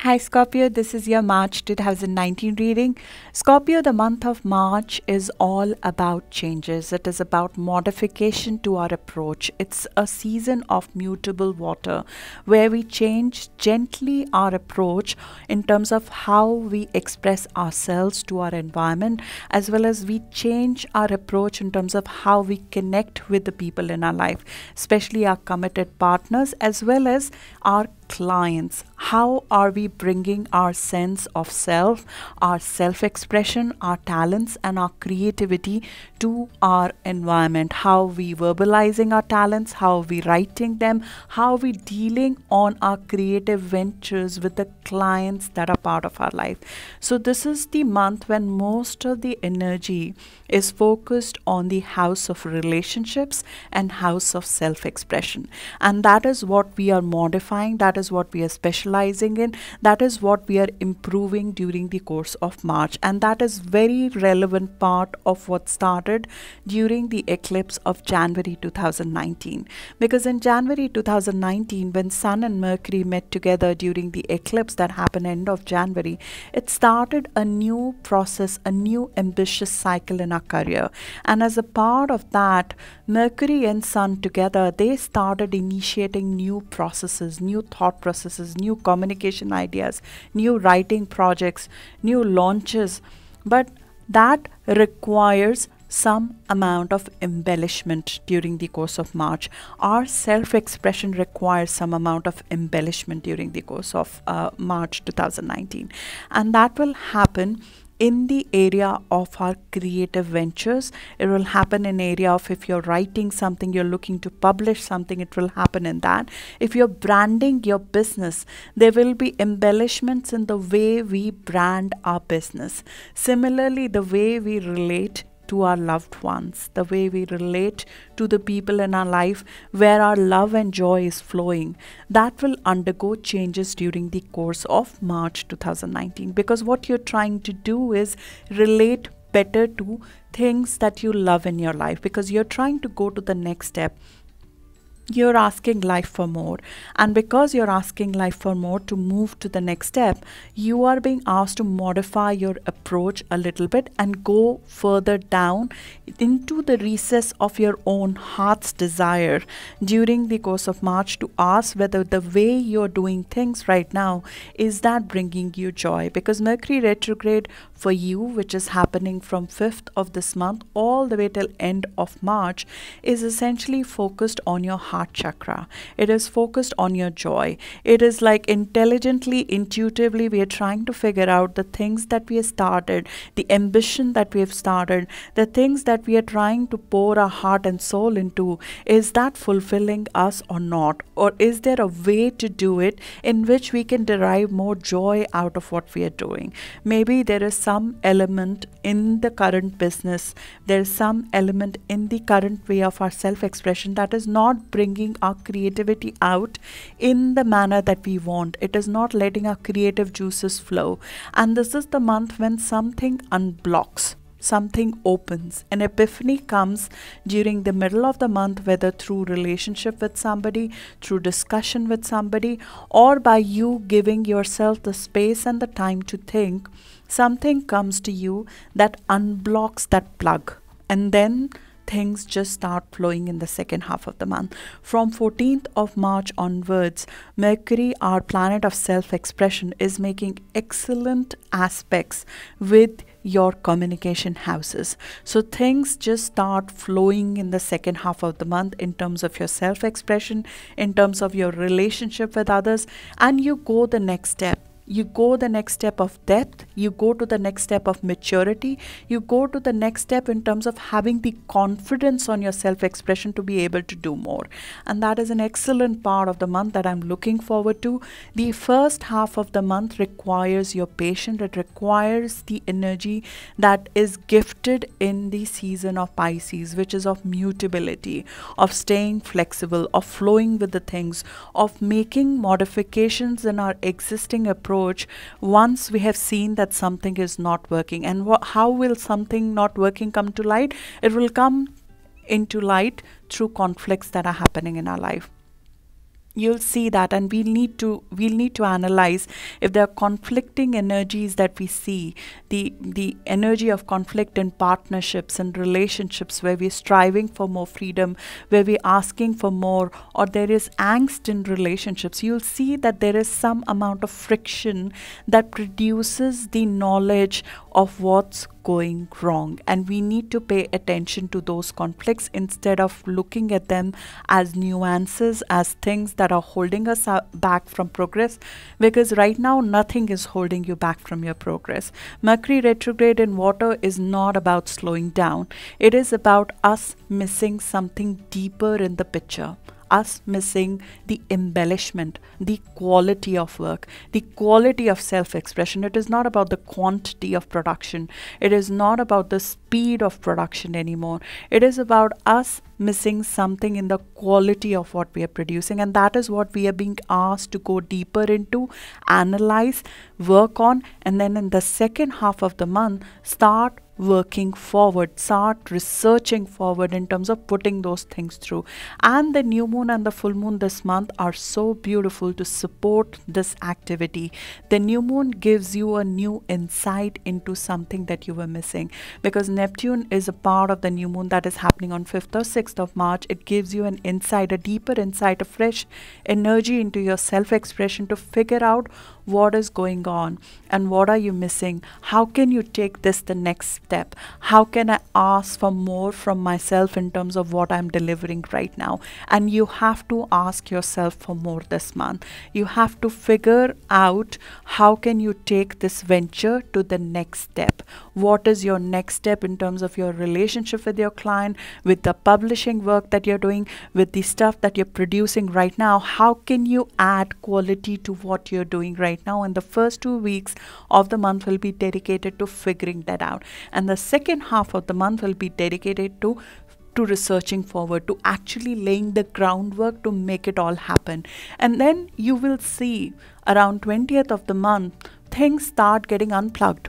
Hi Scorpio, this is your March 2019 reading. Scorpio, the month of March is all about changes. It is about modification to our approach. It's a season of mutable water where we change gently our approach in terms of how we express ourselves to our environment, as well as we change our approach in terms of how we connect with the people in our life, especially our committed partners as well as our clients. How are we bringing our sense of self, our self-expression, our talents and our creativity to our environment? How we verbalizing our talents, how we writing them, how we dealing on our creative ventures with the clients that are part of our life. So this is the month when most of the energy is focused on the house of relationships and house of self-expression, and that is what we are modifying, that is what we are specializing in, that is what we are improving during the course of March. And that is very relevant part of what started during the eclipse of January 2019, because in January 2019, when Sun and Mercury met together during the eclipse that happened end of January, it started a new process, a new ambitious cycle in our career. And as a part of that, Mercury and Sun together, they started initiating new processes, new thought processes, new communication ideas, new writing projects, new launches. But that requires some amount of embellishment during the course of March. Our self-expression requires some amount of embellishment during the course of March 2019. And that will happen in the area of our creative ventures. It will happen in area of, if you're writing something, you're looking to publish something, it will happen in that. If you're branding your business, there will be embellishments in the way we brand our business. Similarly, the way we relate to our loved ones, the way we relate to the people in our life where our love and joy is flowing, that will undergo changes during the course of March 2019, because what you're trying to do is relate better to things that you love in your life, because you're trying to go to the next step. You're asking life for more, and because you're asking life for more to move to the next step, you are being asked to modify your approach a little bit and go further down into the recess of your own heart's desire during the course of March, to ask whether the way you're doing things right now, is that bringing you joy? Because Mercury retrograde for you, which is happening from 5th of this month all the way till end of March, is essentially focused on your heart chakra. It is focused on your joy. It is like intelligently, intuitively, we are trying to figure out the things that we have started, the ambition that we have started, the things that we are trying to pour our heart and soul into. Is that fulfilling us or not? Or is there a way to do it in which we can derive more joy out of what we are doing? Maybe there is some element in the current business, there is some element in the current way of our self-expression that is not bringing our creativity out in the manner that we want. It is not letting our creative juices flow. And this is the month when something unblocks, something opens. An epiphany comes during the middle of the month, whether through relationship with somebody, through discussion with somebody, or by you giving yourself the space and the time to think. Something comes to you that unblocks that plug, and then things just start flowing in the second half of the month. From 14th of March onwards, Mercury, our planet of self-expression, is making excellent aspects with your communication houses. So things just start flowing in the second half of the month in terms of your self-expression, in terms of your relationship with others, and you go the next step. You go the next step of depth, you go to the next step of maturity, you go to the next step in terms of having the confidence on your self-expression to be able to do more. And that is an excellent part of the month that I'm looking forward to. The first half of the month requires your patience, it requires the energy that is gifted in the season of Pisces, which is of mutability, of staying flexible, of flowing with the things, of making modifications in our existing approach once we have seen that something is not working. And how will something not working come to light? It will come into light through conflicts that are happening in our life. you'll see that, and we'll need to analyze if there are conflicting energies that we see, the energy of conflict in partnerships and relationships, where we're striving for more freedom, where we're asking for more, or there is angst in relationships. You'll see that there is some amount of friction that produces the knowledge of what's going wrong, and we need to pay attention to those conflicts instead of looking at them as nuances, as things that are holding us back from progress, because right now nothing is holding you back from your progress. Mercury retrograde in water is not about slowing down. It is about us missing something deeper in the picture, us missing the embellishment, the quality of work, the quality of self-expression. It is not about the quantity of production. It is not about the speed of production anymore. It is about us missing something in the quality of what we are producing, and that is what we are being asked to go deeper into, analyze, work on, and then in the second half of the month start working forward, start researching forward in terms of putting those things through. And the new moon and the full moon this month are so beautiful to support this activity. The new moon gives you a new insight into something that you were missing, because Neptune is a part of the new moon that is happening on 5th or 6th of March. It gives you an insight, a deeper insight, a fresh energy into your self-expression to figure out what is going on and what are you missing. How can you take this the next step? How can I ask for more from myself in terms of what I'm delivering right now? And you have to ask yourself for more this month. You have to figure out how can you take this venture to the next step. What is your next step in terms of your relationship with your client, with the publishing work that you're doing, with the stuff that you're producing right now? How can you add quality to what you're doing right now? And the first 2 weeks of the month will be dedicated to figuring that out, and the second half of the month will be dedicated to researching forward, to actually laying the groundwork to make it all happen. And then you will see around 20th of the month things start getting unplugged,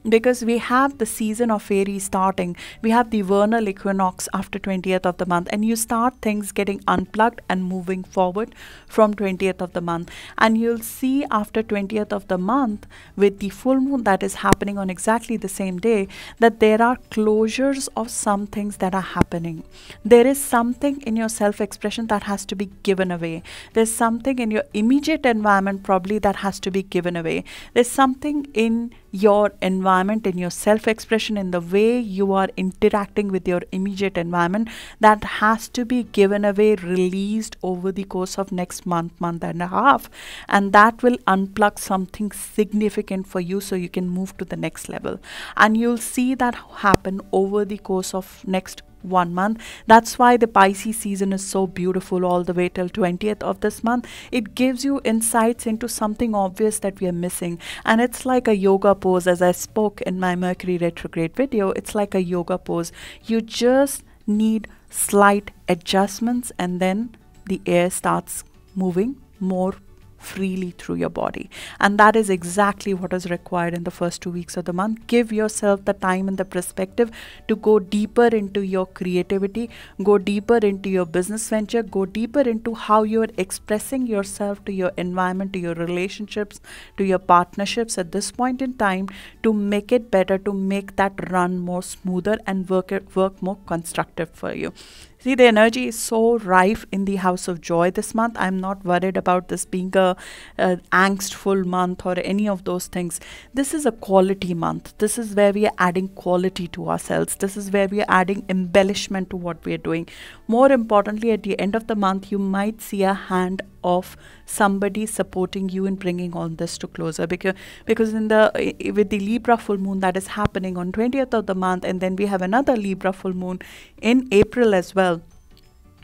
because we have the season of Aries starting. We have the vernal equinox after 20th of the month, and you start things getting unplugged and moving forward from 20th of the month. And you'll see after 20th of the month, with the full moon that is happening on exactly the same day, that there are closures of some things that are happening. There is something in your self-expression that has to be given away. There's something in your immediate environment probably that has to be given away. There's something in your environment, in your self-expression, in the way you are interacting with your immediate environment, that has to be given away, released over the course of next month and a half, and that will unplug something significant for you so you can move to the next level. And you'll see that happen over the course of next 1 month. That's why the Pisces season is so beautiful all the way till 20th of this month. It gives you insights into something obvious that we are missing, and it's like a yoga pose. As I spoke in my Mercury retrograde video, it's like a yoga pose. You just need slight adjustments, and then the air starts moving more freely through your body, and that is exactly what is required in the first 2 weeks of the month. Give yourself the time and the perspective to go deeper into your creativity, go deeper into your business venture, go deeper into how you are expressing yourself to your environment, to your relationships, to your partnerships at this point in time, to make it better, to make that run more smoother and work more constructive for you. See, the energy is so rife in the house of joy this month. I'm not worried about this being a angstful month or any of those things. This is a quality month. This is where we are adding quality to ourselves. This is where we are adding embellishment to what we are doing. More importantly, at the end of the month, you might see a hand of somebody supporting you in bringing all this to closer, because in the with the Libra full moon that is happening on 20th of the month, and then we have another Libra full moon in April as well.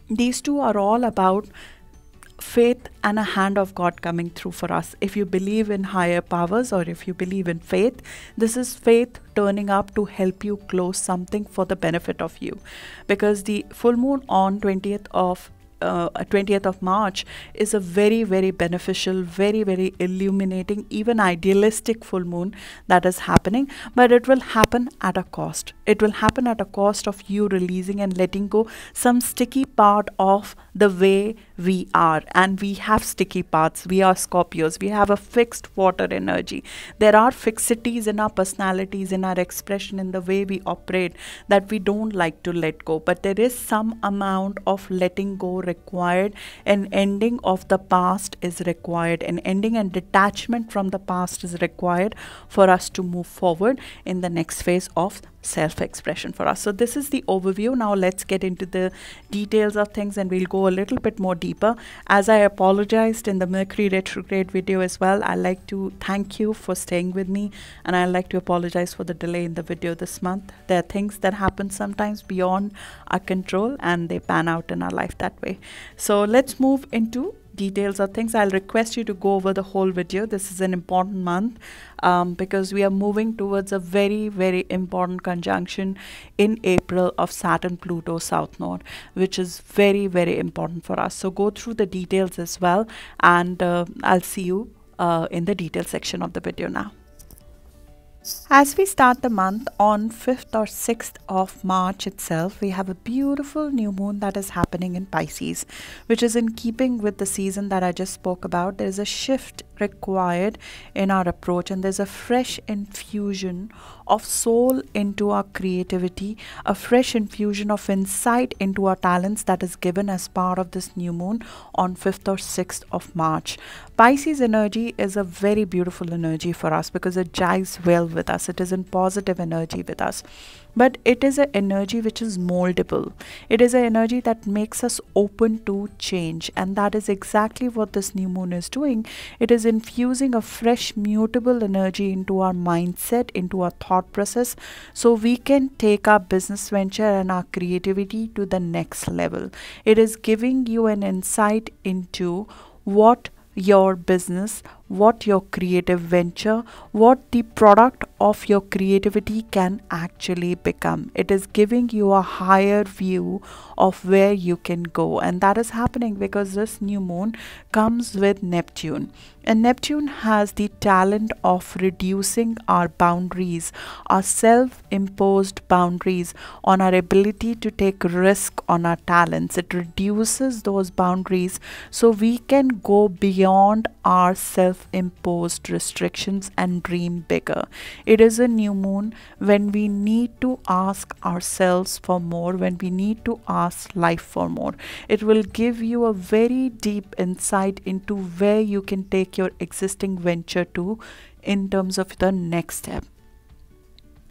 These two are all about faith and a hand of God coming through for us. If you believe in higher powers, or if you believe in faith, this is faith turning up to help you close something for the benefit of you, because the full moon on 20th of March is a very, very beneficial, very, very illuminating, even idealistic full moon that is happening, but it will happen at a cost. It will happen at a cost of you releasing and letting go some sticky part of the way we are, and we have sticky parts. We are Scorpios. We have a fixed water energy. There are fixities in our personalities, in our expression, in the way we operate, that we don't like to let go. But there is some amount of letting go required. An ending of the past is required. An ending and detachment from the past is required for us to move forward in the next phase of self-expression for us. So this is the overview. Now let's get into the details of things, and we'll go a little bit more deeper. As I apologized in the Mercury retrograde video as well, I'd like to thank you for staying with me, and I'd like to apologize for the delay in the video this month. There are things that happen sometimes beyond our control, and they pan out in our life that way. So let's move into details of things. I'll request you to go over the whole video. This is an important month because we are moving towards a very, very important conjunction in April of Saturn Pluto South Node, which is very, very important for us. So go through the details as well, and I'll see you in the detail section of the video now. As we start the month on 5th or 6th of March itself, we have a beautiful new moon that is happening in Pisces, which is in keeping with the season that I just spoke about. There is a shift required in our approach, and there's a fresh infusion of soul into our creativity, a fresh infusion of insight into our talents that is given as part of this new moon on 5th or 6th of March. Pisces energy is a very beautiful energy for us because it jives well with us. It is in positive energy with us. But it is an energy which is moldable. It is an energy that makes us open to change. And that is exactly what this new moon is doing. It is infusing a fresh, mutable energy into our mindset, into our thought process, so we can take our business venture and our creativity to the next level. It is giving you an insight into what your business, what your creative venture, what the product of your creativity can actually become. It is giving you a higher view of where you can go, and that is happening because this new moon comes with Neptune, and Neptune has the talent of reducing our boundaries, our self-imposed boundaries on our ability to take risk on our talents. It reduces those boundaries so we can go beyond our self-imposed restrictions and dream bigger. It is a new moon when we need to ask ourselves for more, when we need to ask life for more. It will give you a very deep insight into where you can take your existing venture to in terms of the next step.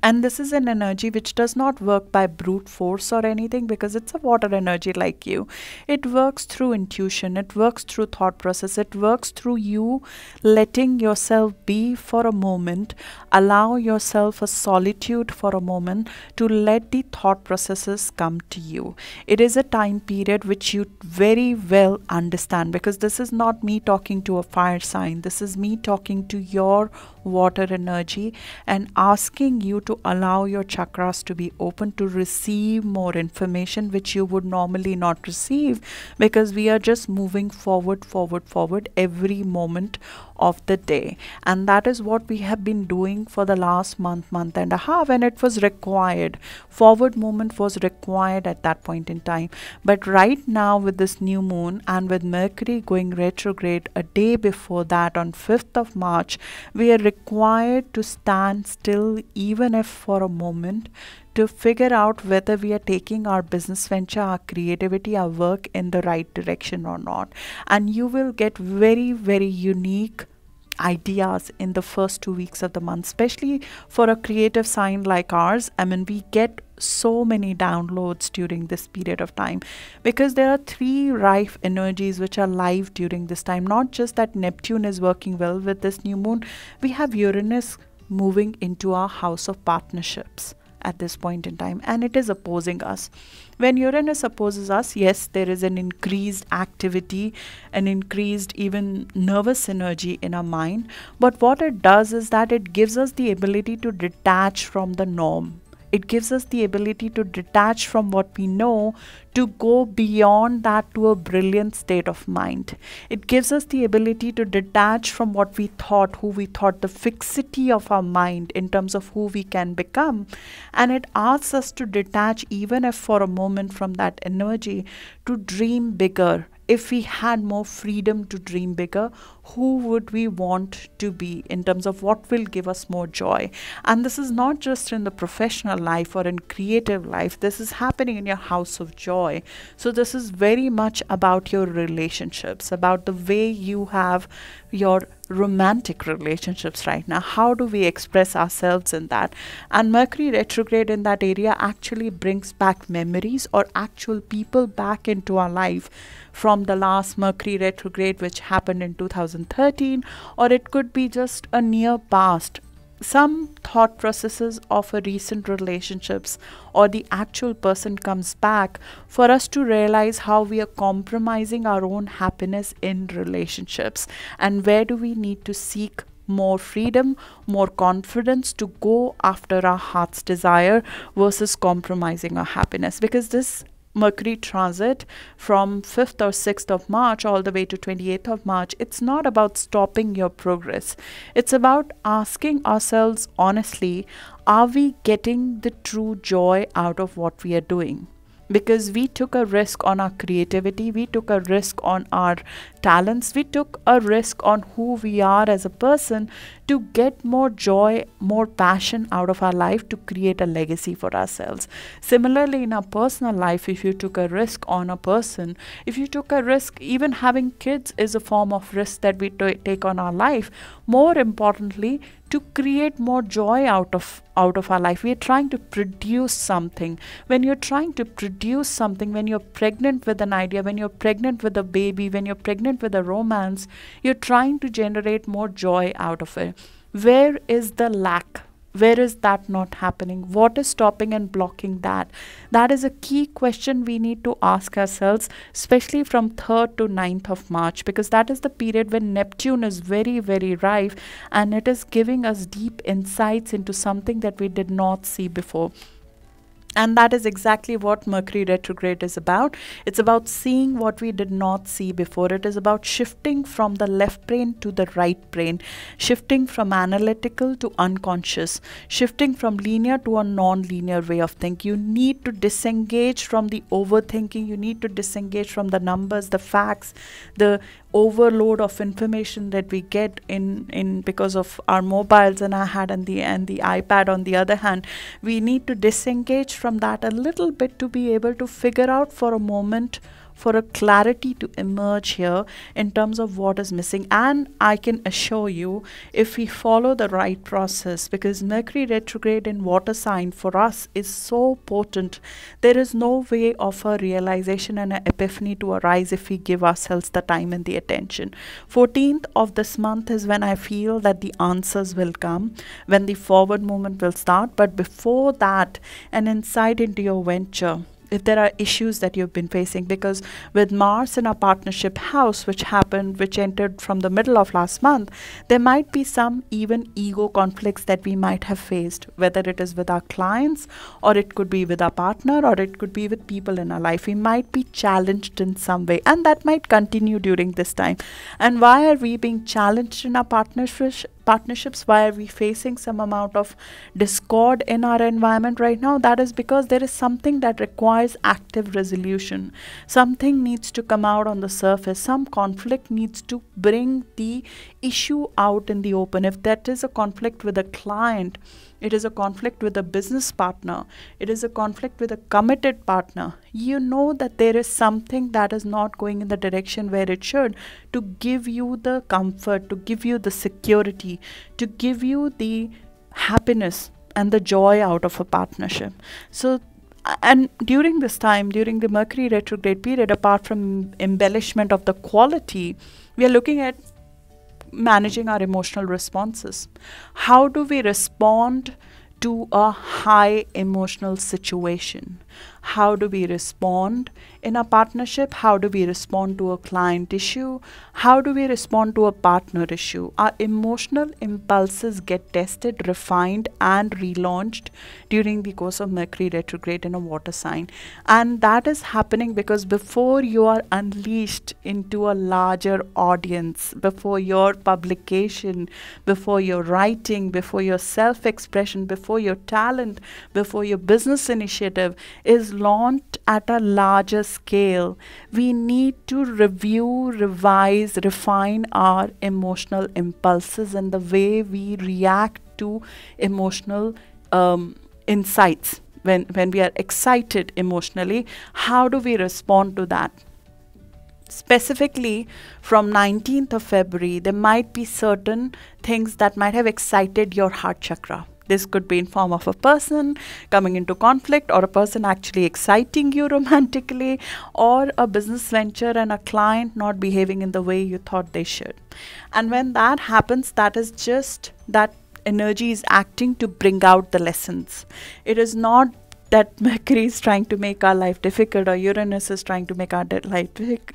And this is an energy which does not work by brute force or anything, because it's a water energy like you. It works through intuition. It works through thought process. It works through you letting yourself be for a moment, allow yourself a solitude for a moment to let the thought processes come to you. It is a time period which you very well understand, because this is not me talking to a fire sign. This is me talking to your water energy and asking you to allow your chakras to be open to receive more information which you would normally not receive, because we are just moving forward every moment of the day. And that is what we have been doing for the last month and a half, and it was required. Forward movement was required at that point in time. But right now, with this new moon and with Mercury going retrograde a day before that on 5th of March, we are required to stand still, even if for a moment, to figure out whether we are taking our business venture, our creativity, our work in the right direction or not. And you will get very, very unique ideas in the first 2 weeks of the month, especially for a creative sign like ours. I mean, we get so many downloads during this period of time, because there are three rife energies which are live during this time. Not just that Neptune is working well with this new moon, we have Uranus moving into our house of partnerships at this point in time, and it is opposing us. When Uranus opposes us, yes, there is an increased activity, an increased even nervous energy in our mind, but what it does is that it gives us the ability to detach from the norm. It gives us the ability to detach from what we know, to go beyond that to a brilliant state of mind. It gives us the ability to detach from what we thought, who we thought, the fixity of our mind in terms of who we can become. And it asks us to detach, even if for a moment, from that energy, to dream bigger. If we had more freedom to dream bigger, who would we want to be in terms of what will give us more joy? And this is not just in the professional life or in creative life. This is happening in your house of joy. So this is very much about your relationships, about the way you have your romantic relationships right now. How do we express ourselves in that? And Mercury retrograde in that area actually brings back memories or actual people back into our life from the last Mercury retrograde, which happened in 2013, or it could be just a near past. Some thought processes of a recent relationships or the actual person comes back for us to realize how we are compromising our own happiness in relationships, and where do we need to seek more freedom, more confidence to go after our heart's desire versus compromising our happiness. Because this Mercury transit from 5th or 6th of March all the way to 28th of March, it's not about stopping your progress. It's about asking ourselves honestly, are we getting the true joy out of what we are doing? Because we took a risk on our creativity, we took a risk on our talents, we took a risk on who we are as a person to get more joy, more passion out of our life, to create a legacy for ourselves. Similarly, in our personal life, if you took a risk on a person, if you took a risk, even having kids is a form of risk that we take on our life. More importantly, to create more joy out of our life. We are trying to produce something. When you're trying to produce something, when you're pregnant with an idea, when you're pregnant with a baby, when you're pregnant with a romance, you're trying to generate more joy out of it. Where is the lack? Where is that not happening? What is stopping and blocking that? That is a key question we need to ask ourselves, especially from 3rd to 9th of March, because that is the period when Neptune is very, very rife, and it is giving us deep insights into something that we did not see before. And that is exactly what Mercury retrograde is about. It's about seeing what we did not see before. It is about shifting from the left brain to the right brain, shifting from analytical to unconscious, shifting from linear to a non-linear way of thinking. You need to disengage from the overthinking. You need to disengage from the numbers, the facts, the overload of information that we get in because of our mobiles and the iPad. On the other hand, we need to disengage from that a little bit to be able to figure out for a moment, for a clarity to emerge here in terms of what is missing. And I can assure you, if we follow the right process, because Mercury retrograde in water sign for us is so potent, there is no way of a realization and an epiphany to arise if we give ourselves the time and the attention. 14th of this month is when I feel that the answers will come, when the forward movement will start. But before that, an insight into your venture, if there are issues that you've been facing, because with Mars in our partnership house, which entered from the middle of last month, there might be some even ego conflicts that we might have faced, whether it is with our clients, or it could be with our partner, or it could be with people in our life. We might be challenged in some way, and that might continue during this time. And why are we being challenged in our partnerships? Why are we facing some amount of discord in our environment right now? That is because there is something that requires active resolution. Something needs to come out on the surface. Some conflict needs to bring the issue out in the open. If that is a conflict with a client, it is a conflict with a business partner, it is a conflict with a committed partner, you know that there is something that is not going in the direction where it should, to give you the comfort, to give you the security, to give you the happiness and the joy out of a partnership. So, and during this time, during the Mercury retrograde period, apart from embellishment of the quality, we are looking at managing our emotional responses. How do we respond to a high emotional situation? How do we respond in a partnership? How do we respond to a client issue? How do we respond to a partner issue? Our emotional impulses get tested, refined, and relaunched during the course of Mercury retrograde in a water sign. And that is happening because before you are unleashed into a larger audience, before your publication, before your writing, before your self-expression, before your talent, before your business initiative is launched at a larger scale, we need to review, revise, refine our emotional impulses and the way we react to emotional insights. When we are excited emotionally, how do we respond to that? Specifically, from 19th of February, there might be certain things that might have excited your heart chakra. This could be in form of a person coming into conflict, or a person actually exciting you romantically, or a business venture and a client not behaving in the way you thought they should. And when that happens, that is just that energy is acting to bring out the lessons. It is not that Mercury is trying to make our life difficult or Uranus is trying to make our life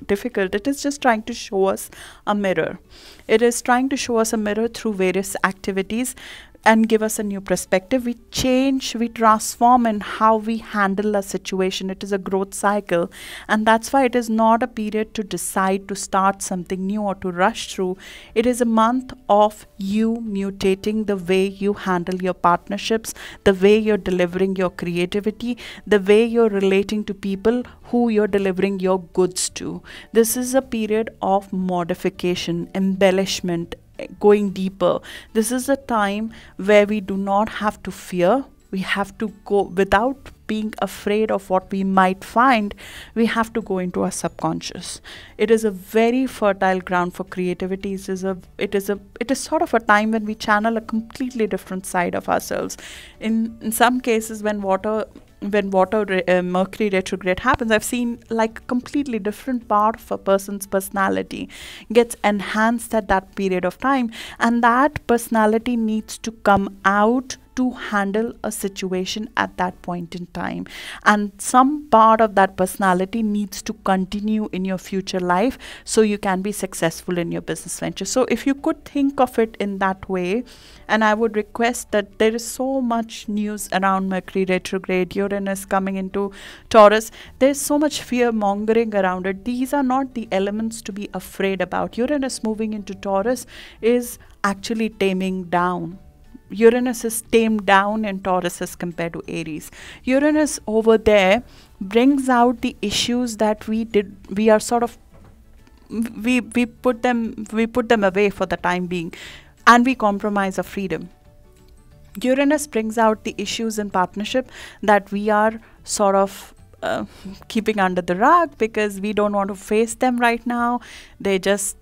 difficult. It is just trying to show us a mirror. It is trying to show us a mirror through various activities and give us a new perspective. We change, we transform in how we handle a situation. It is a growth cycle, and that's why it is not a period to decide to start something new or to rush through. It is a month of you mutating the way you handle your partnerships, the way you're delivering your creativity, the way you're relating to people who you're delivering your goods to. This is a period of modification, embellishment, going deeper. This is a time where we do not have to fear. We have to go without being afraid of what we might find. We have to go into our subconscious. It is a very fertile ground for creativity. It is sort of a time when we channel a completely different side of ourselves. In some cases, when Mercury retrograde happens, I've seen like a completely different part of a person's personality gets enhanced at that period of time, and that personality needs to come out to handle a situation at that point in time, and some part of that personality needs to continue in your future life so you can be successful in your business venture. So if you could think of it in that way, and I would request that there is so much news around Mercury retrograde, Uranus coming into Taurus, there's so much fear mongering around it. These are not the elements to be afraid about. Uranus moving into Taurus is actually taming down. Uranus is tamed down in Taurus as compared to Aries. Uranus over there brings out the issues that we are sort of, we put them away for the time being, and we compromise our freedom. Uranus brings out the issues in partnership that we are sort of keeping under the rug because we don't want to face them right now. They're just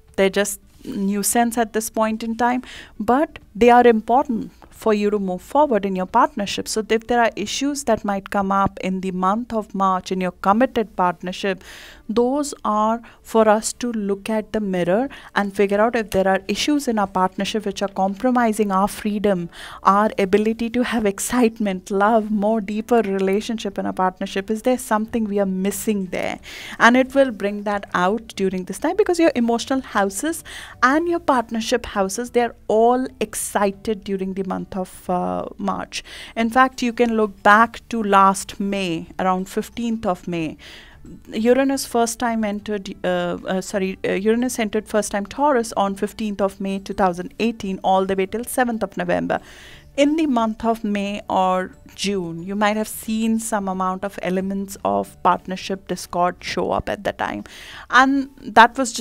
nuisance at this point in time, but they are important for you to move forward in your partnership. So if there are issues that might come up in the month of March in your committed partnership, those are for us to look at the mirror and figure out if there are issues in our partnership which are compromising our freedom, our ability to have excitement, love, more deeper relationship in a partnership. Is there something we are missing there? And it will bring that out during this time, because your emotional houses and your partnership houses, they're all excited during the month of March. In fact, you can look back to last May, around 15th of May. Uranus Uranus entered first time Taurus on 15th of May 2018 all the way till 7th of November. In the month of May or June, you might have seen some amount of elements of partnership discord show up at the time. And that was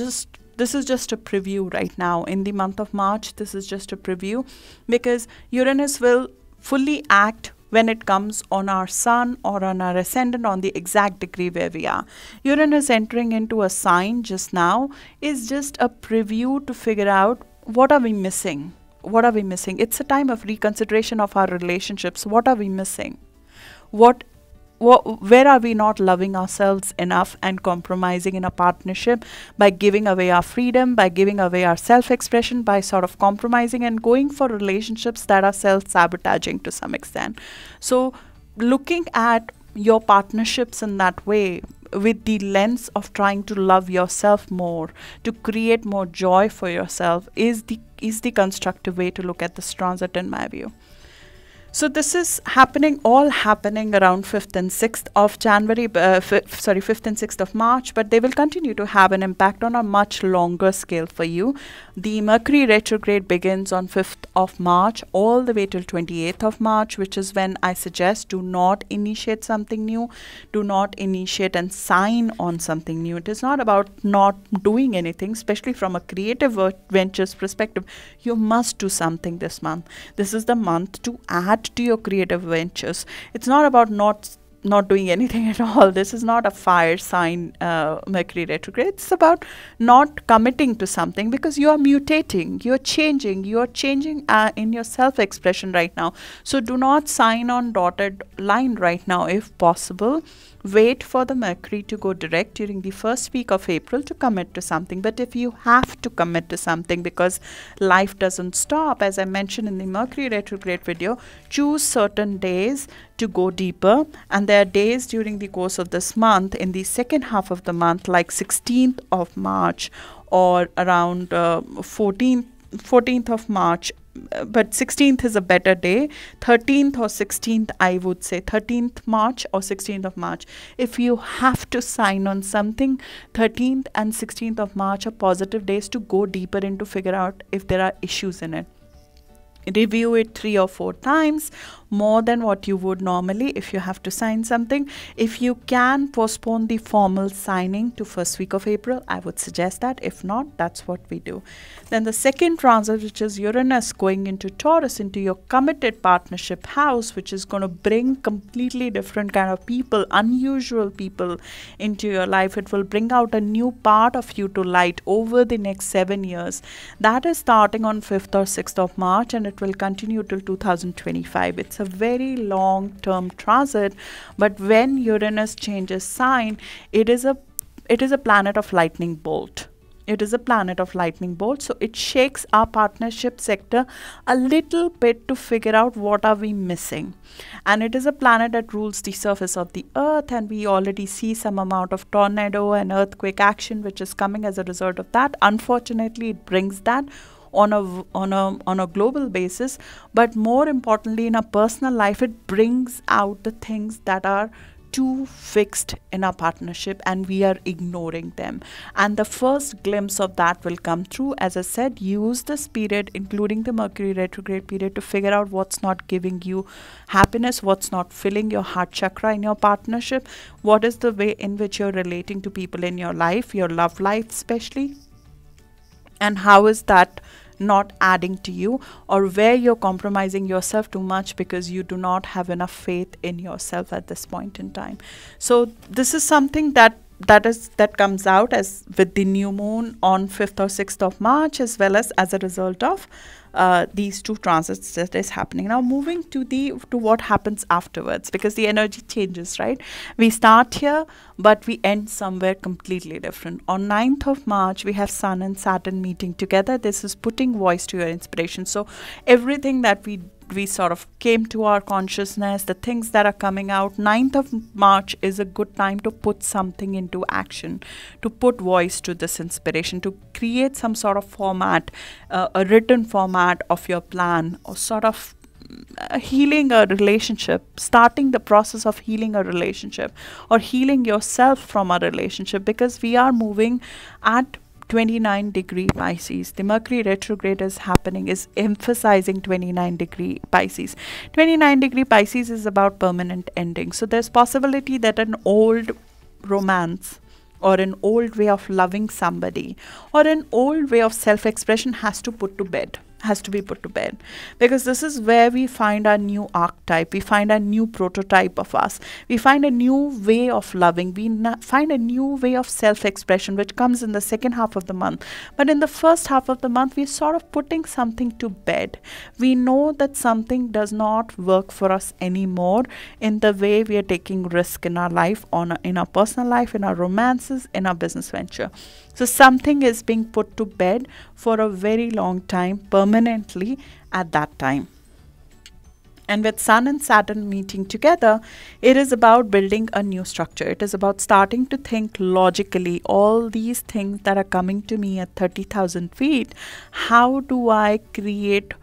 this is just a preview right now. In the month of March, this is just a preview, because Uranus will fully act when it comes on our sun or on our ascendant, on the exact degree where we are. Uranus entering into a sign just now is just a preview to figure out what are we missing. What are we missing? It's a time of reconsideration of our relationships. What are we missing? Where are we not loving ourselves enough and compromising in a partnership by giving away our freedom, by giving away our self-expression, by sort of compromising and going for relationships that are self-sabotaging to some extent. So looking at your partnerships in that way, with the lens of trying to love yourself more, to create more joy for yourself, is the constructive way to look at this transit in my view. So this is all happening around 5th and 6th of January, 5th and 6th of March, but they will continue to have an impact on a much longer scale for you. The Mercury retrograde begins on 5th of March all the way till 28th of March, which is when I suggest do not initiate something new, do not initiate and sign on something new. It is not about not doing anything, especially from a creative ventures perspective. You must do something this month. This is the month to add to your creative ventures. It's not about not doing anything at all. This is not a fire sign Mercury retrograde. It's about not committing to something, because you are mutating, you're changing in your self-expression right now. So do not sign on dotted line right now. If possible, wait for the Mercury to go direct during the first week of April to commit to something. But if you have to commit to something, because life doesn't stop, as I mentioned in the Mercury retrograde video, choose certain days to go deeper. And there are days during the course of this month, in the second half of the month, like 16th of March or around 14th of March, but 16th is a better day. 13th or 16th, I would say 13th March or 16th of March. If you have to sign on something, 13th and 16th of March are positive days to go deeper into figure out if there are issues in it. Review it 3 or 4 times, more than what you would normally if you have to sign something. If you can postpone the formal signing to first week of April, I would suggest that. If not, that's what we do. Then the second transit, which is Uranus going into Taurus, into your committed partnership house, which is going to bring completely different kind of people, unusual people into your life. It will bring out a new part of you to light over the next 7 years. That is starting on 5th or 6th of March, and it will continue till 2025. It's a very long-term transit, but when Uranus changes sign, it is a planet of lightning bolt. It is a planet of lightning bolt, so it shakes our partnership sector a little bit to figure out what are we missing. And it is a planet that rules the surface of the earth, and we already see some amount of tornado and earthquake action which is coming as a result of that. Unfortunately, it brings that on a global basis, but more importantly in a personal life, it brings out the things that are too fixed in our partnership and we are ignoring them. And the first glimpse of that will come through. As I said, use this period, including the Mercury retrograde period, to figure out what's not giving you happiness, what's not filling your heart chakra in your partnership, what is the way in which you're relating to people in your life, your love life especially, and how is that not adding to you, or where you're compromising yourself too much because you do not have enough faith in yourself at this point in time. So this is something that comes out as with the new moon on 5th or 6th of March, as well as a result of these two transits that is happening. Now moving to what happens afterwards, because the energy changes, right? We start here, but we end somewhere completely different. On 9th of March, we have Sun and Saturn meeting together. This is putting voice to your inspiration. So everything that we sort of came to our consciousness, the things that are coming out, 9th of March is a good time to put something into action, to put voice to this inspiration, to create some sort of format, a written format of your plan, or sort of healing a relationship, starting the process of healing a relationship, or healing yourself from a relationship, because we are moving at 29-degree Pisces. The Mercury retrograde is happening, is emphasizing 29-degree Pisces. 29-degree Pisces is about permanent ending. So there's possibility that an old romance, or an old way of loving somebody, or an old way of self-expression has to be put to bed, because this is where we find our new archetype, we find a new prototype of us, we find a new way of loving, we find a new way of self-expression, which comes in the second half of the month. But in the first half of the month, we're sort of putting something to bed. We know that something does not work for us anymore in the way we are taking risk in our life, in our personal life, in our romances, in our business venture. So something is being put to bed for a very long time, permanently at that time. And with Sun and Saturn meeting together, it is about building a new structure. It is about starting to think logically. All these things that are coming to me at 30,000 feet, how do I create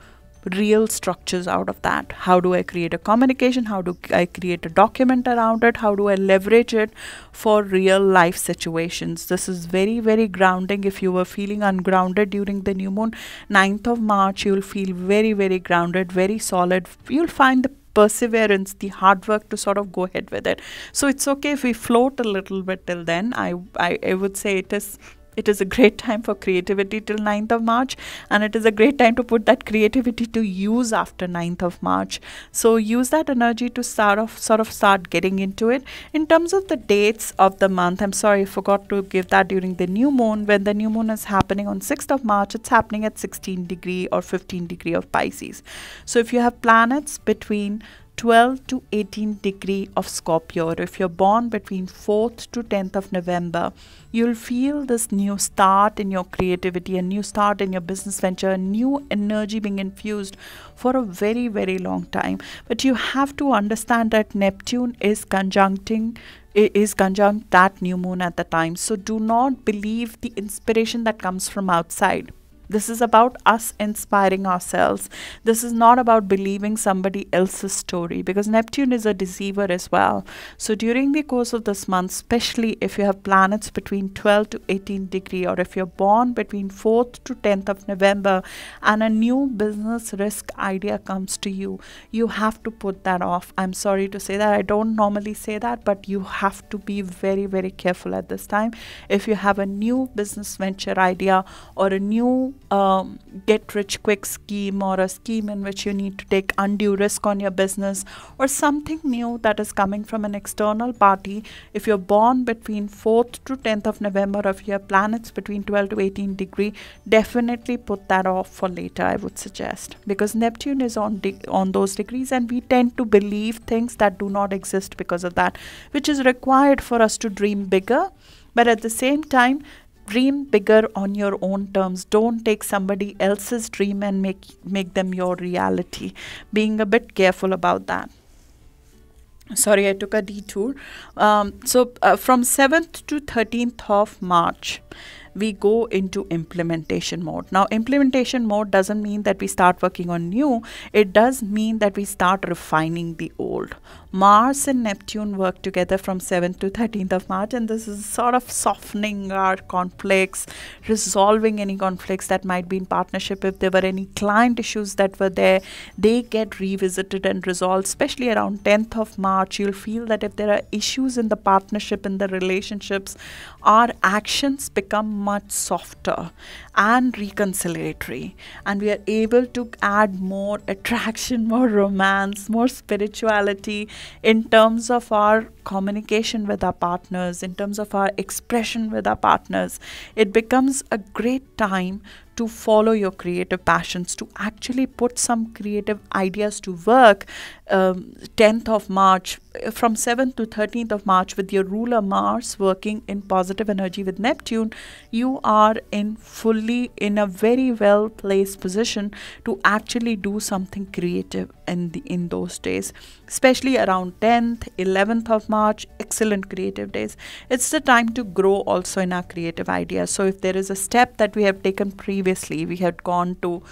real structures out of that? How do I create a communication? How do I create a document around it? How do I leverage it for real life situations? This is very, very grounding. If you were feeling ungrounded during the new moon, 9th of March, you'll feel very, very grounded, very solid. You'll find the perseverance, the hard work to sort of go ahead with it. So it's okay if we float a little bit till then. I would say it is a great time for creativity till 9th of March, and it is a great time to put that creativity to use after 9th of March. So use that energy to sort of start getting into it. In terms of the dates of the month, I'm sorry, I forgot to give that during the new moon. When the new moon is happening on 6th of March, it's happening at 16 degree or 15 degree of Pisces. So if you have planets between 12 to 18 degree of Scorpio, or if you're born between 4th to 10th of November, you'll feel this new start in your creativity, a new start in your business venture, a new energy being infused for a very, very long time. But you have to understand that Neptune is conjunct that new moon at the time. So do not believe the inspiration that comes from outside. This is about us inspiring ourselves. This is not about believing somebody else's story, because Neptune is a deceiver as well. So during the course of this month, especially if you have planets between 12 to 18 degree, or if you're born between 4th to 10th of November and a new business risk idea comes to you, you have to put that off. I'm sorry to say that. I don't normally say that, but you have to be very, very careful at this time. If you have a new business venture idea or a new get rich quick scheme, or a scheme in which you need to take undue risk on your business, or something new that is coming from an external party, if you're born between 4th to 10th of November, or if you have planets between 12 to 18 degree, definitely put that off for later, I would suggest, because Neptune is on those degrees, and we tend to believe things that do not exist because of that, which is required for us to dream bigger. But at the same time, dream bigger on your own terms. Don't take somebody else's dream and make them your reality. Being a bit careful about that. Sorry, I took a detour. From 7th to 13th of March, we go into implementation mode. Now, implementation mode doesn't mean that we start working on new. It does mean that we start refining the old. Mars and Neptune work together from 7th to 13th of March, and this is sort of softening our conflicts, resolving any conflicts that might be in partnership. If there were any client issues that were there, they get revisited and resolved. Especially around 10th of March, you'll feel that if there are issues in the partnership, in the relationships, our actions become much softer and reconciliatory, and we are able to add more attraction, more romance, more spirituality in terms of our communication with our partners, in terms of our expression with our partners. It becomes a great time to follow your creative passions, to actually put some creative ideas to work. 10th of March, from 7th to 13th of March, with your ruler Mars working in positive energy with Neptune, you are fully in a very well placed position to actually do something creative in those days, especially around 10th, 11th of March. Excellent creative days. It's the time to grow also in our creative ideas. So if there is a step that we have taken previously, we had gone to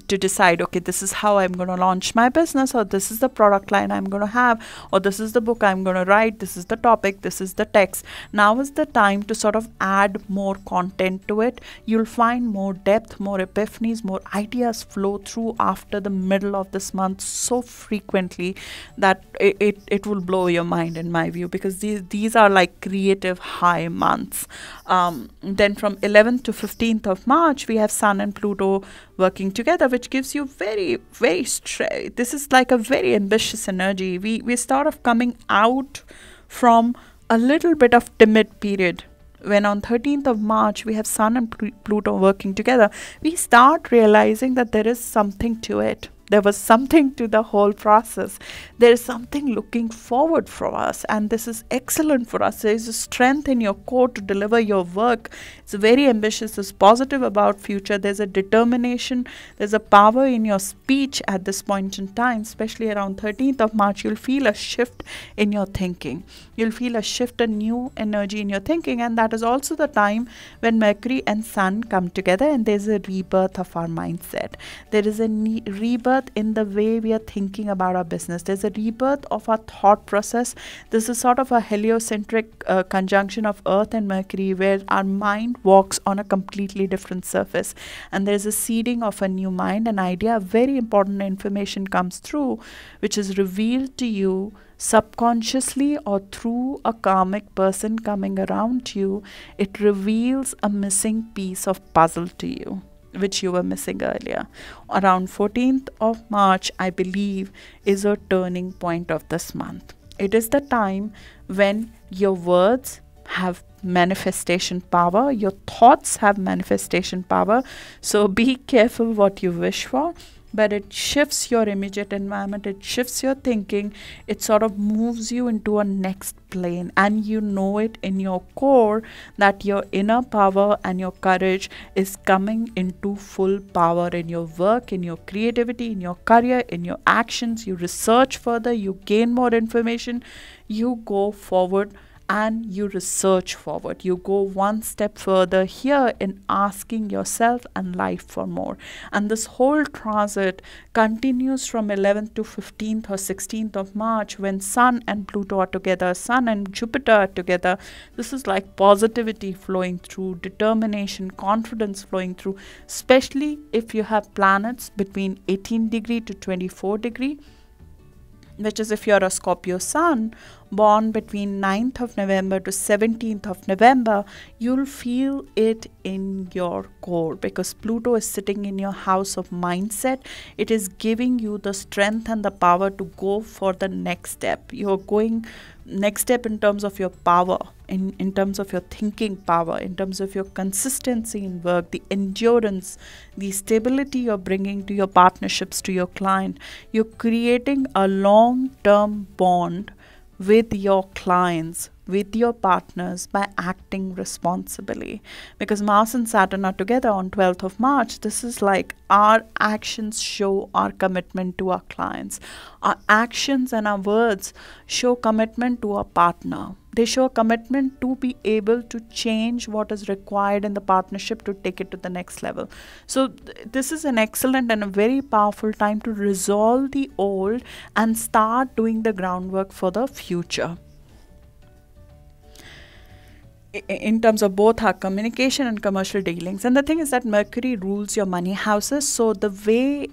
decide, okay, this is how I'm going to launch my business, or this is the product line I'm going to have, or this is the book I'm going to write, this is the topic, this is the text. Now is the time to sort of add more content to it. You'll find more depth, more epiphanies, more ideas flow through after the middle of this month so frequently that it will blow your mind, in my view, because these are like creative high months. Then from 11th to 15th of March, we have Sun and Pluto working together, which gives you very, very this is like a very ambitious energy. We start off coming out from a little bit of timid period. When on 13th of March, we have Sun and Pluto working together, we start realizing that there is something to it. There was something to the whole process. There is something looking forward for us, and this is excellent for us. There is a strength in your core to deliver your work. It's very ambitious, it's positive about future. There's a determination, there's a power in your speech at this point in time, especially around 13th of March. You'll feel a shift in your thinking. You'll feel a shift, a new energy in your thinking, and that is also the time when Mercury and Sun come together, and there's a rebirth of our mindset. There is a rebirth in the way we are thinking about our business. There's a rebirth of our thought process. This is sort of a heliocentric conjunction of Earth and Mercury, where our mind walks on a completely different surface, and there's a seeding of a new mind, an idea, very important information comes through, which is revealed to you subconsciously or through a karmic person coming around you. It reveals a missing piece of puzzle to you, which you were missing earlier. Around 14th of March, I believe, is a turning point of this month. It is the time when your words have manifestation power, your thoughts have manifestation power. So be careful what you wish for. But it shifts your immediate environment, it shifts your thinking, it sort of moves you into a next plane, and you know it in your core that your inner power and your courage is coming into full power in your work, in your creativity, in your career, in your actions. You research further, you gain more information, you go forward and you research forward. You go one step further here in asking yourself and life for more. And this whole transit continues from 11th to 15th or 16th of March, when Sun and Pluto are together, Sun and Jupiter are together. This is like positivity flowing through, determination, confidence flowing through, especially if you have planets between 18 degree to 24 degree, which is if you're a Scorpio Sun born between 9th of November to 17th of November, you'll feel it in your core, because Pluto is sitting in your house of mindset. It is giving you the strength and the power to go for the next step. You're going next step in terms of your power, in terms of your thinking power, in terms of your consistency in work, the endurance, the stability you're bringing to your partnerships, to your client. You're creating a long-term bond with your clients, with your partners, by acting responsibly. Because Mars and Saturn are together on 12th of March. This is like our actions show our commitment to our clients. Our actions and our words show commitment to our partner. They show a commitment to be able to change what is required in the partnership to take it to the next level. So this is an excellent and a very powerful time to resolve the old and start doing the groundwork for the future. In terms of both our communication and commercial dealings. And the thing is that Mercury rules your money houses. So the way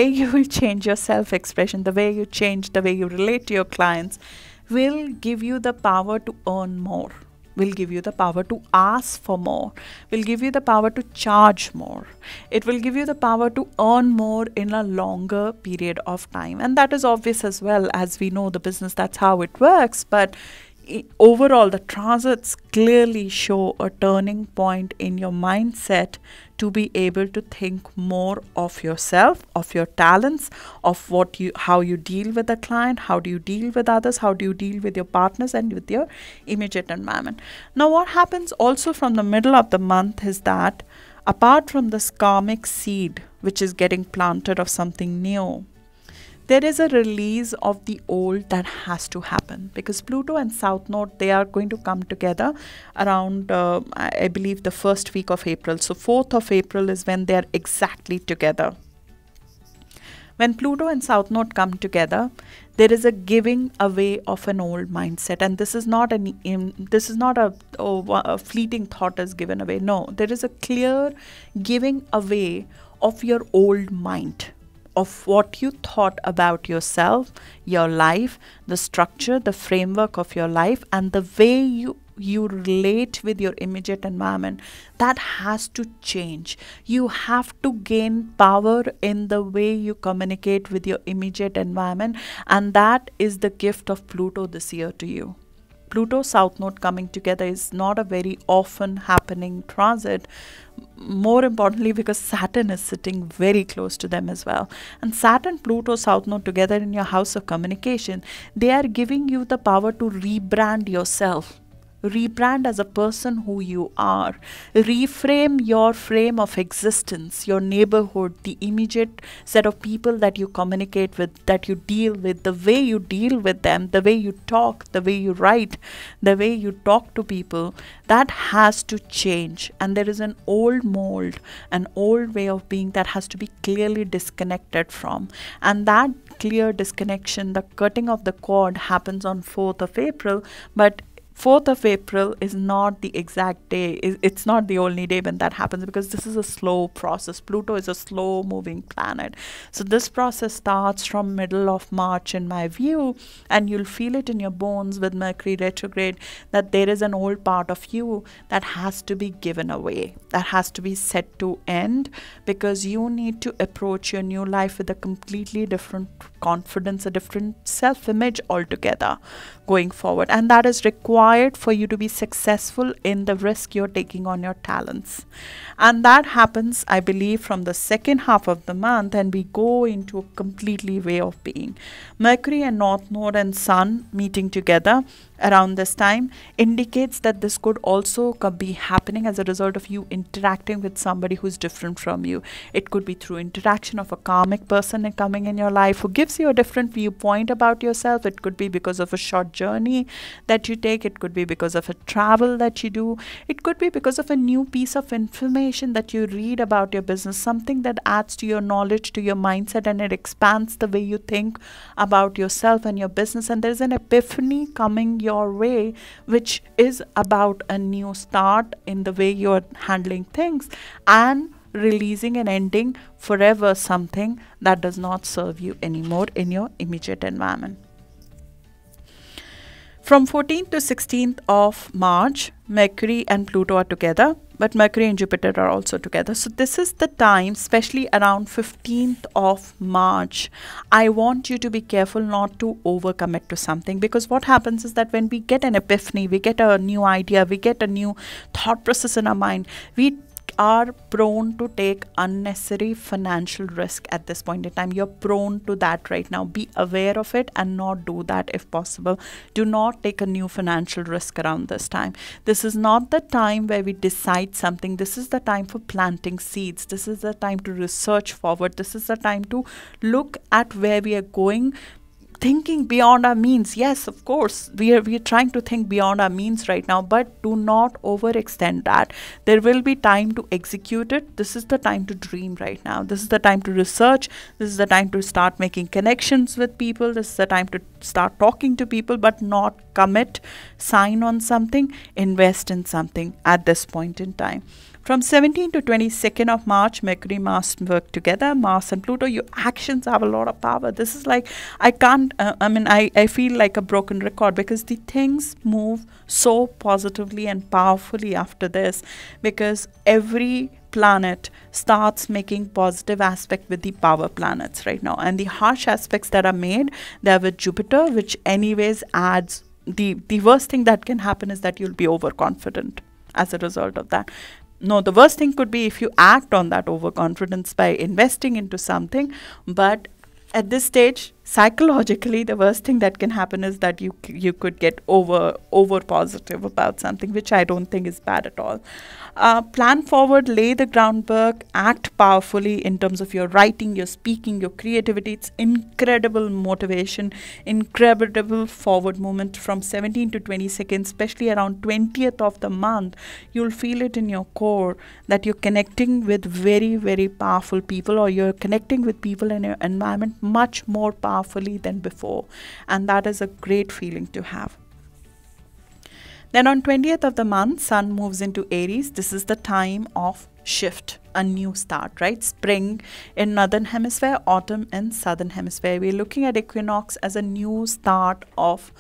you will change your self-expression, the way you change the way you relate to your clients, will give you the power to earn more, will give you the power to ask for more, will give you the power to charge more. It will give you the power to earn more in a longer period of time. And that is obvious as well, as we know the business, that's how it works. But overall, the transits clearly show a turning point in your mindset to be able to think more of yourself, of your talents, of how you deal with the client, how do you deal with others, how do you deal with your partners and with your immediate environment. Now, what happens also from the middle of the month is that apart from this karmic seed which is getting planted of something new, there is a release of the old that has to happen, because Pluto and South Node, they are going to come together around, I believe, the first week of April. So 4th of April is when they are exactly together. When Pluto and South Node come together, there is a giving away of an old mindset, and this is not a fleeting thought is given away. No, there is a clear giving away of your old mind, of what you thought about yourself, your life, the structure, the framework of your life, and the way you relate with your immediate environment. That has to change. You have to gain power in the way you communicate with your immediate environment, and that is the gift of Pluto this year to you. Pluto South Node coming together is not a very often happening transit. More importantly, because Saturn is sitting very close to them as well. And Saturn, Pluto, South Node together in your house of communication, they are giving you the power to rebrand yourself. Rebrand as a person who you are. Reframe your frame of existence, your neighborhood, the immediate set of people that you communicate with, that you deal with, the way you deal with them, the way you talk, the way you write, the way you talk to people. That has to change. And there is an old mold, an old way of being that has to be clearly disconnected from. And that clear disconnection, the cutting of the cord, happens on 4th of April, but 4th of April is not the exact day. It's not the only day when that happens, because this is a slow process. Pluto is a slow moving planet. So this process starts from middle of March in my view, and you'll feel it in your bones with Mercury retrograde, that there is an old part of you that has to be given away, that has to be set to end, because you need to approach your new life with a completely different confidence, a different self-image altogether going forward. And that is required for you to be successful in the risk you're taking on your talents. And that happens, I believe, from the second half of the month, and we go into a completely way of being. Mercury and North Node and Sun meeting together around this time indicates that this could also be happening as a result of you interacting with somebody who's different from you. It could be through interaction of a karmic person coming in your life who gives you a different viewpoint about yourself. It could be because of a short journey that you take. It could be because of a travel that you do. It could be because of a new piece of information that you read about your business, something that adds to your knowledge, to your mindset, and it expands the way you think about yourself and your business. And there's an epiphany coming your way, which is about a new start in the way you're handling things, and releasing and ending forever something that does not serve you anymore in your immediate environment. From 14th to 16th of March, Mercury and Pluto are together, but Mercury and Jupiter are also together. So this is the time, especially around 15th of March, I want you to be careful not to overcommit to something, because what happens is that when we get an epiphany, we get a new idea, we get a new thought process in our mind, we are prone to take unnecessary financial risk at this point in time. You're prone to that right now. Be aware of it and not do that if possible. Do not take a new financial risk around this time. This is not the time where we decide something. This is the time for planting seeds. This is the time to research forward. This is the time to look at where we are going, thinking beyond our means. Yes, of course, we are trying to think beyond our means right now, but do not overextend that. There will be time to execute it. This is the time to dream right now. This is the time to research. This is the time to start making connections with people. This is the time to start talking to people, but not commit, sign on something, invest in something at this point in time. From 17th to 22nd of March, Mercury, Mars work together. Mars and Pluto, your actions have a lot of power. This is like, I can't, I feel like a broken record, because the things move so positively and powerfully after this, because every planet starts making positive aspect with the power planets right now. And the harsh aspects that are made, they are with Jupiter, which anyways adds, the worst thing that can happen is that you'll be overconfident as a result of that. No, the worst thing could be if you act on that overconfidence by investing into something. But at this stage, psychologically, the worst thing that can happen is that you could get over positive about something, which I don't think is bad at all. Plan forward, lay the groundwork, act powerfully in terms of your writing, your speaking, your creativity. It's incredible motivation, incredible forward movement from 17 to 22nd, especially around 20th of the month. You'll feel it in your core that you're connecting with very, very powerful people, or you're connecting with people in your environment much more powerfully than before. And that is a great feeling to have. Then on 20th of the month, Sun moves into Aries. This is the time of shift, a new start, right? Spring in Northern Hemisphere, autumn in Southern Hemisphere. We're looking at equinox as a new start of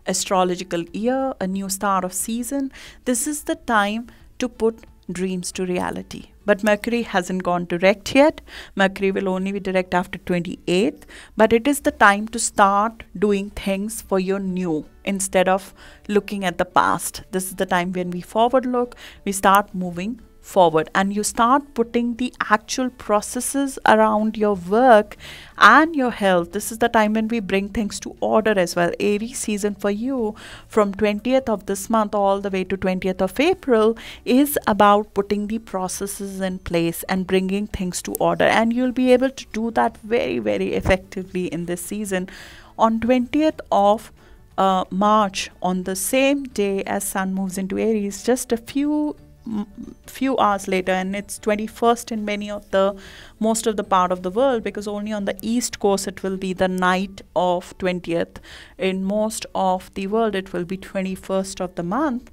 astrological year, a new start of season. This is the time to put dreams to reality. but Mercury hasn't gone direct yet. Mercury will only be direct after 28th, but it is the time to start doing things for your new instead of looking at the past. This is the time when we forward look, we start moving forward, and you start putting the actual processes around your work and your health. This is the time when we bring things to order as well. Aries season for you from 20th of this month all the way to 20th of April is about putting the processes in place and bringing things to order, and you'll be able to do that very, very effectively in this season. On 20th of March, on the same day as Sun moves into Aries, just a few hours later, and it's 21st in most of the part of the world, because only on the east coast it will be the night of 20th. In most of the world it will be 21st of the month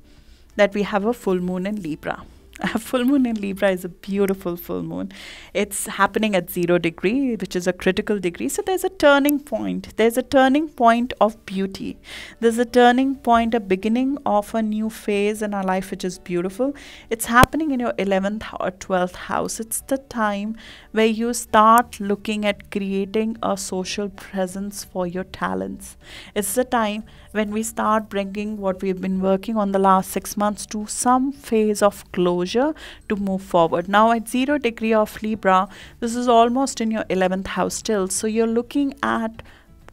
that we have a full moon in Libra. A full moon in Libra is a beautiful full moon. It's happening at 0 degree, which is a critical degree. So there's a turning point. There's a turning point of beauty. There's a turning point, a beginning of a new phase in our life, which is beautiful. It's happening in your 11th or 12th house. It's the time where you start looking at creating a social presence for your talents. It's the time when we start bringing what we've been working on the last 6 months to some phase of closure to move forward. Now at 0 degree of Libra, this is almost in your 11th house still. So you're looking at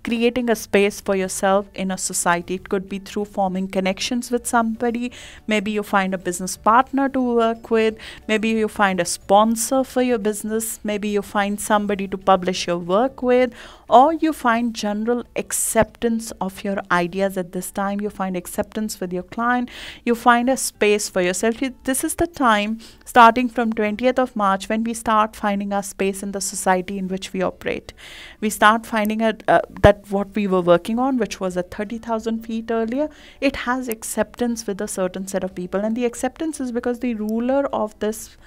creating a space for yourself in a society. It could be through forming connections with somebody. Maybe you find a business partner to work with. Maybe you find a sponsor for your business. Maybe you find somebody to publish your work with, or you find general acceptance of your ideas at this time. You find acceptance with your client. You find a space for yourself. This is the time, starting from 20th of March, when we start finding our space in the society in which we operate. We start finding that what we were working on, which was at 30,000 feet earlier, it has acceptance with a certain set of people. And the acceptance is because the ruler of this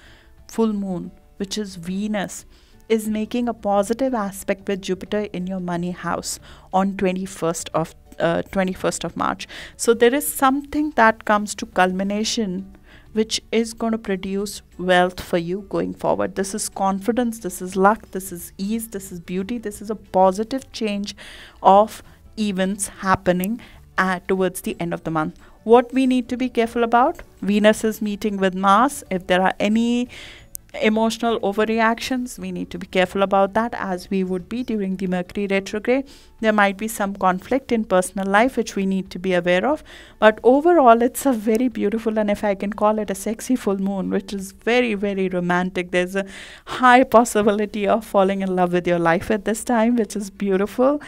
full moon, which is Venus, is making a positive aspect with Jupiter in your money house on 21st of March. So there is something that comes to culmination which is going to produce wealth for you going forward. This is confidence, this is luck, this is ease, this is beauty, this is a positive change of events happening towards the end of the month. What we need to be careful about: Venus is meeting with Mars. If there are any emotional overreactions, we need to be careful about that, as we would be during the Mercury retrograde. There might be some conflict in personal life which we need to be aware of, but overall it's a very beautiful, and if I can call it, a sexy full moon, which is very, very romantic. There's a high possibility of falling in love with your life at this time, which is beautiful.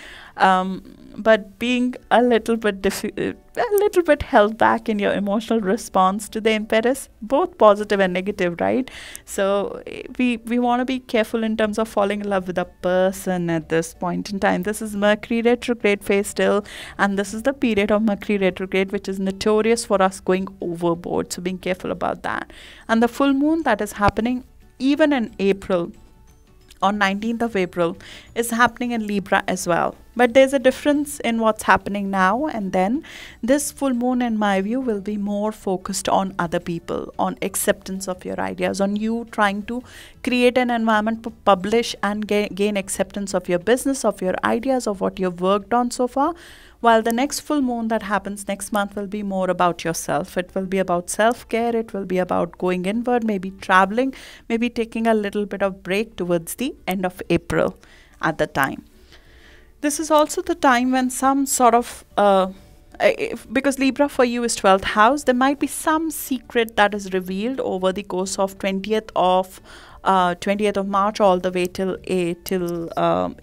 But being a little bit held back in your emotional response to the impetus, both positive and negative, right? So we want to be careful in terms of falling in love with a person at this point in time. This is Mercury retrograde phase still, and this is the period of Mercury retrograde which is notorious for us going overboard. So being careful about that. And the full moon that is happening even in April, on 19th of April, is happening in Libra as well. But there's a difference in what's happening now and then. This full moon, in my view, will be more focused on other people, on acceptance of your ideas, on you trying to create an environment to publish and gain acceptance of your business, of your ideas, of what you've worked on so far. While the next full moon that happens next month will be more about yourself. It will be about self-care. It will be about going inward, maybe traveling, maybe taking a little bit of break towards the end of April at the time. This is also the time when some sort of, because Libra for you is 12th house, there might be some secret that is revealed over the course of 20th of March all the way till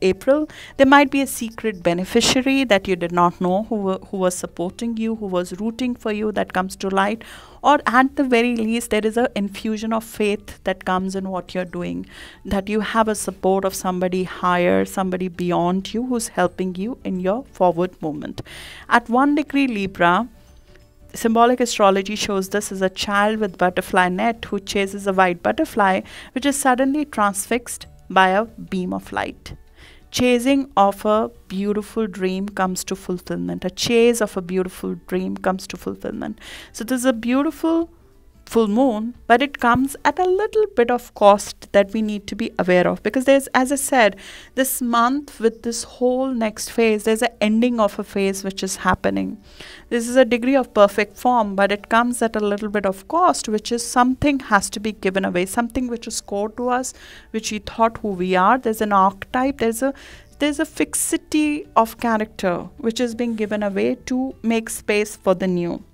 April. There might be a secret beneficiary that you did not know who was supporting you, who was rooting for you, that comes to light. Or at the very least, there is an infusion of faith that comes in what you're doing, that you have a support of somebody higher, somebody beyond you who's helping you in your forward movement. At 1 degree Libra, symbolic astrology shows this as a child with butterfly net who chases a white butterfly, which is suddenly transfixed by a beam of light. Chasing of a beautiful dream comes to fulfillment. A chase of a beautiful dream comes to fulfillment. So this is a beautiful full moon, but it comes at a little bit of cost that we need to be aware of, because there's, as I said, this month with this whole next phase, there's an ending of a phase which is happening. This is a degree of perfect form, but it comes at a little bit of cost, which is something has to be given away, something which is core to us, which we thought who we are. There's an archetype, there's a fixity of character which is being given away to make space for the new.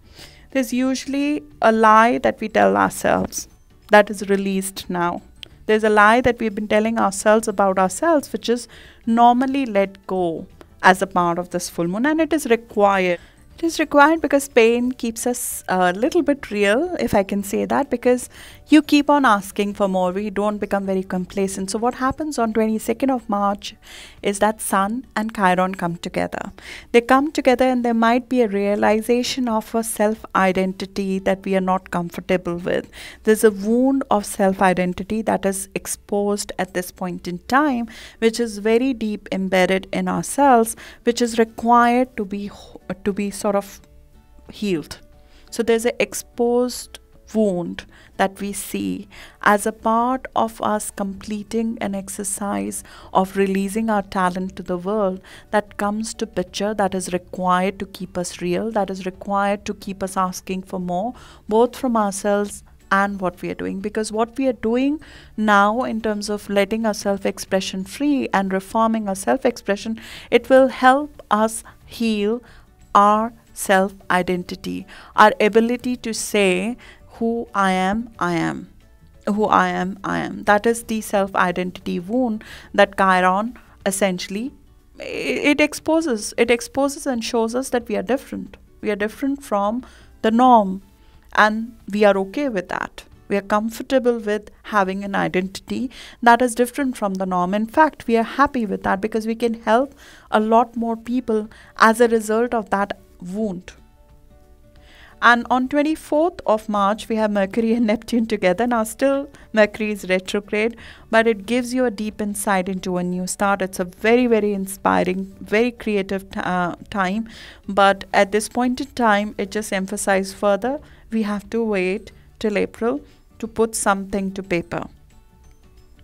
There's usually a lie that we tell ourselves that is released now. There's a lie that we've been telling ourselves about ourselves, which is normally let go as a part of this full moon, and it is required. It is required because pain keeps us a little bit real, if I can say that, because you keep on asking for more. We don't become very complacent. So what happens on 22nd of March is that Sun and Chiron come together. They come together and there might be a realization of a self-identity that we are not comfortable with. There's a wound of self-identity that is exposed at this point in time, which is very deep embedded in ourselves, which is required to be sort of healed. So there's an exposed wound that we see as a part of us completing an exercise of releasing our talent to the world, that comes to picture, that is required to keep us real, that is required to keep us asking for more, both from ourselves and what we are doing. Because what we are doing now in terms of letting our self-expression free and reforming our self-expression, it will help us heal our self-identity, our ability to say who I am, I am. Who I am, I am. That is the self-identity wound that Chiron essentially, it exposes and shows us that we are different. We are different from the norm, and we are okay with that. We are comfortable with having an identity that is different from the norm. In fact, we are happy with that because we can help a lot more people as a result of that wound. And on 24th of March, we have Mercury and Neptune together. Now still Mercury is retrograde, but it gives you a deep insight into a new start. It's a very, very inspiring, very creative time. But at this point in time, it just emphasizes further, we have to wait till April to put something to paper.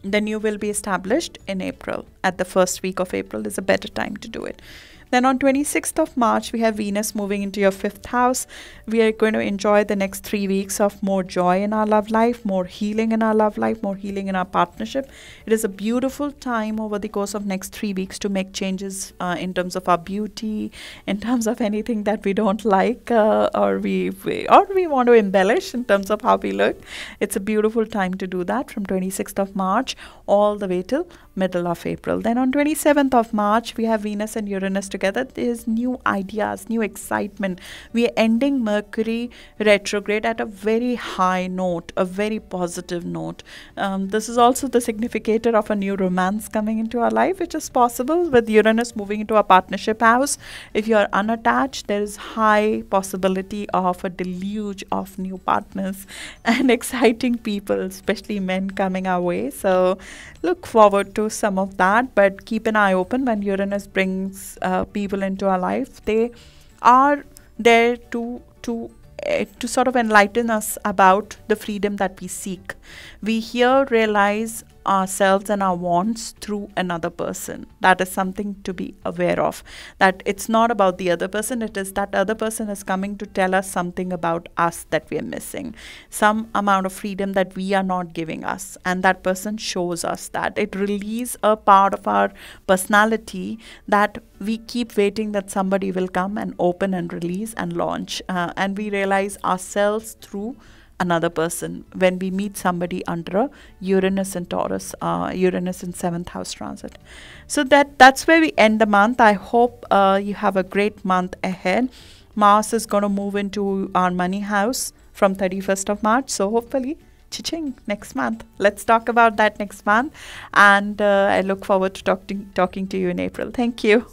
The new will be established in April. At the first week of April is a better time to do it. Then on 26th of March, we have Venus moving into your 5th house. We are going to enjoy the next 3 weeks of more joy in our love life, more healing in our love life, more healing in our partnership. It is a beautiful time over the course of next 3 weeks to make changes in terms of our beauty, in terms of anything that we don't like or we want to embellish in terms of how we look. It's a beautiful time to do that from 26th of March all the way till middle of April. Then on 27th of March, we have Venus and Uranus together. There's new ideas, new excitement. We are ending Mercury retrograde at a very high note, a very positive note. This is also the significator of a new romance coming into our life, which is possible with Uranus moving into a partnership house. If you are unattached, there is high possibility of a deluge of new partners and exciting people, especially men, coming our way. So look forward to some of that, but keep an eye open when Uranus brings people into our life. They are there to sort of enlighten us about the freedom that we seek. We here realize ourselves and our wants through another person. That is something to be aware of, that it's not about the other person, it is that other person is coming to tell us something about us that we are missing, some amount of freedom that we are not giving us, and that person shows us that. It releases a part of our personality that we keep waiting that somebody will come and open and release and launch, and we realize ourselves through another person when we meet somebody under a Uranus and Taurus, Uranus in 7th house transit. So that's where we end the month. I hope you have a great month ahead. Mars is going to move into our money house from 31st of March. So hopefully, cha-ching, next month. Let's talk about that next month. And I look forward to talking to you in April. Thank you.